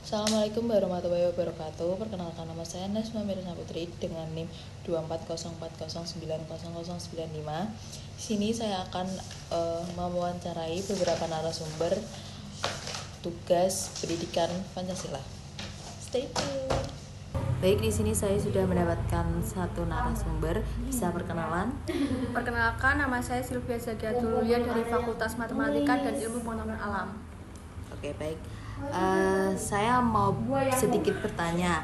Assalamualaikum warahmatullahi wabarakatuh. Perkenalkan, nama saya Nasma Mirza Putri dengan NIM 24040909095. Di sini saya akan mewawancarai beberapa narasumber tugas pendidikan Pancasila. Stay tuned. Baik, di sini saya sudah mendapatkan satu narasumber. Bisa perkenalan? Perkenalkan, nama saya Sylvia Zakiatululia dari Fakultas Matematika dan Ilmu Pengetahuan Alam. Oke, baik. Saya mau sedikit bertanya.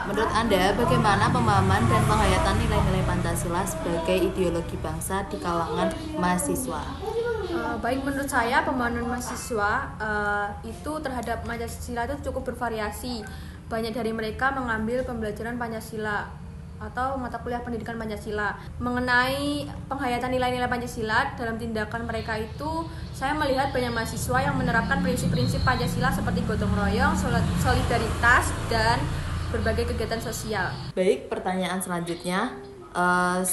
Menurut Anda, bagaimana pemahaman dan penghayatan nilai-nilai Pancasila sebagai ideologi bangsa di kalangan mahasiswa? Baik, menurut saya pemahaman mahasiswa itu terhadap Pancasila itu cukup bervariasi. Banyak dari mereka mengambil pembelajaran Pancasila atau mata kuliah pendidikan Pancasila. Mengenai penghayatan nilai-nilai Pancasila dalam tindakan mereka itu, saya melihat banyak mahasiswa yang menerapkan prinsip-prinsip Pancasila seperti gotong royong, solidaritas, dan berbagai kegiatan sosial. Baik, pertanyaan selanjutnya.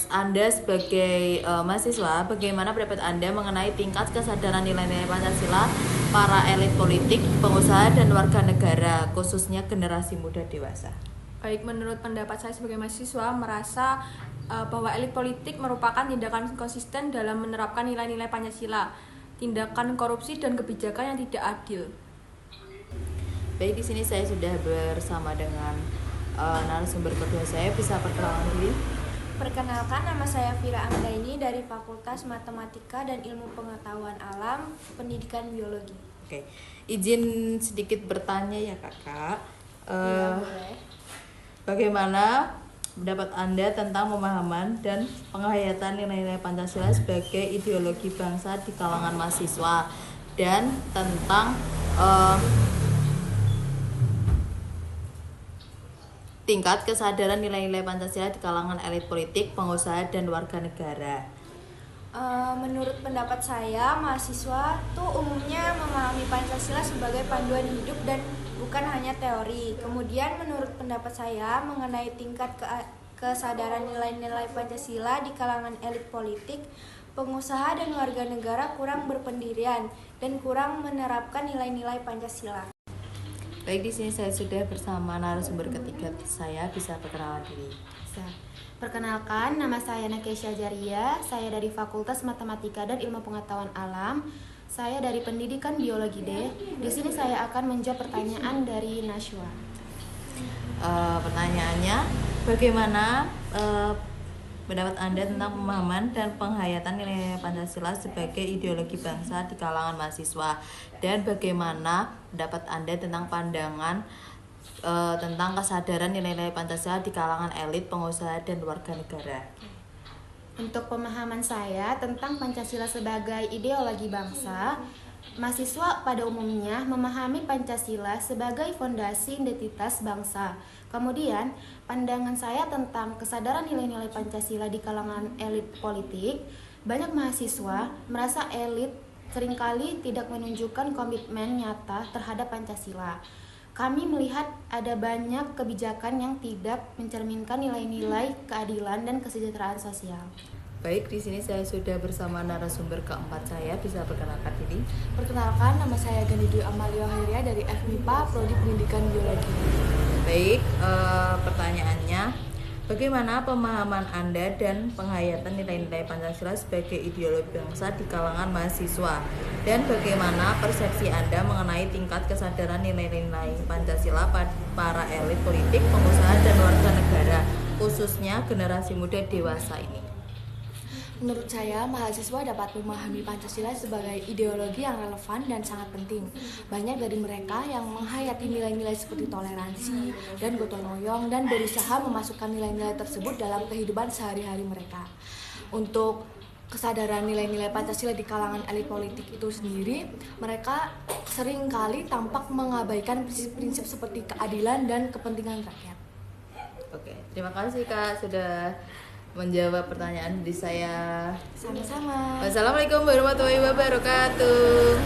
Anda sebagai mahasiswa, bagaimana pendapat Anda mengenai tingkat kesadaran nilai-nilai Pancasila para elit politik, pengusaha, dan warga negara, khususnya generasi muda dewasa? Baik, menurut pendapat saya sebagai mahasiswa merasa bahwa elit politik merupakan tindakan konsisten dalam menerapkan nilai-nilai Pancasila, tindakan korupsi dan kebijakan yang tidak adil. Baik, di sini saya sudah bersama dengan narasumber kedua saya. Bisa perkenalan diri? Perkenalkan, nama saya Vira Anggraini dari Fakultas Matematika dan Ilmu Pengetahuan Alam, Pendidikan Biologi. Oke, izin sedikit bertanya ya kakak. Boleh. Bagaimana pendapat Anda tentang pemahaman dan penghayatan nilai-nilai Pancasila sebagai ideologi bangsa di kalangan mahasiswa, dan tentang tingkat kesadaran nilai-nilai Pancasila di kalangan elit politik, pengusaha, dan warga negara? Menurut pendapat saya, mahasiswa tuh umumnya memahami Pancasila sebagai panduan hidup dan bukan hanya teori. Kemudian menurut pendapat saya mengenai tingkat kesadaran nilai-nilai Pancasila di kalangan elit politik, pengusaha, dan warga negara kurang berpendirian dan kurang menerapkan nilai-nilai Pancasila. Baik, di sini saya sudah bersama narasumber ketiga saya. Bisa perkenalan diri? Bisa. Perkenalkan, nama saya Nakesha Jaria. Saya dari Fakultas Matematika dan Ilmu Pengetahuan Alam. Saya dari Pendidikan Biologi D. Di sini saya akan menjawab pertanyaan dari Nashwa. Pertanyaannya, bagaimana pendapat Anda tentang pemahaman dan penghayatan nilai Pancasila sebagai ideologi bangsa di kalangan mahasiswa, dan bagaimana pendapat Anda tentang pandangan tentang kesadaran nilai-nilai Pancasila di kalangan elit, pengusaha, dan warga negara? Untuk pemahaman saya tentang Pancasila sebagai ideologi bangsa, mahasiswa pada umumnya memahami Pancasila sebagai fondasi identitas bangsa. Kemudian, pandangan saya tentang kesadaran nilai-nilai Pancasila di kalangan elit politik, banyak mahasiswa merasa elit seringkali tidak menunjukkan komitmen nyata terhadap Pancasila. Kami melihat ada banyak kebijakan yang tidak mencerminkan nilai-nilai keadilan dan kesejahteraan sosial. Baik, di sini saya sudah bersama narasumber keempat saya. Bisa perkenalkan diri? Perkenalkan, nama saya Gani Dwi Amalia Hairia dari FMIPA, Prodi Pendidikan Biologi. Baik, pertanyaannya, bagaimana pemahaman Anda dan penghayatan nilai-nilai Pancasila sebagai ideologi bangsa di kalangan mahasiswa, dan bagaimana persepsi Anda mengenai tingkat kesadaran nilai-nilai Pancasila para elit politik, pengusaha, dan warga negara, khususnya generasi muda dewasa ini? Menurut saya, mahasiswa dapat memahami Pancasila sebagai ideologi yang relevan dan sangat penting. Banyak dari mereka yang menghayati nilai-nilai seperti toleransi dan gotong royong dan berusaha memasukkan nilai-nilai tersebut dalam kehidupan sehari-hari mereka. Untuk kesadaran nilai-nilai Pancasila di kalangan elit politik itu sendiri, mereka seringkali tampak mengabaikan prinsip-prinsip seperti keadilan dan kepentingan rakyat. Oke, terima kasih Kak sudah menjawab pertanyaan di saya. Sama-sama. Wassalamualaikum warahmatullahi wabarakatuh.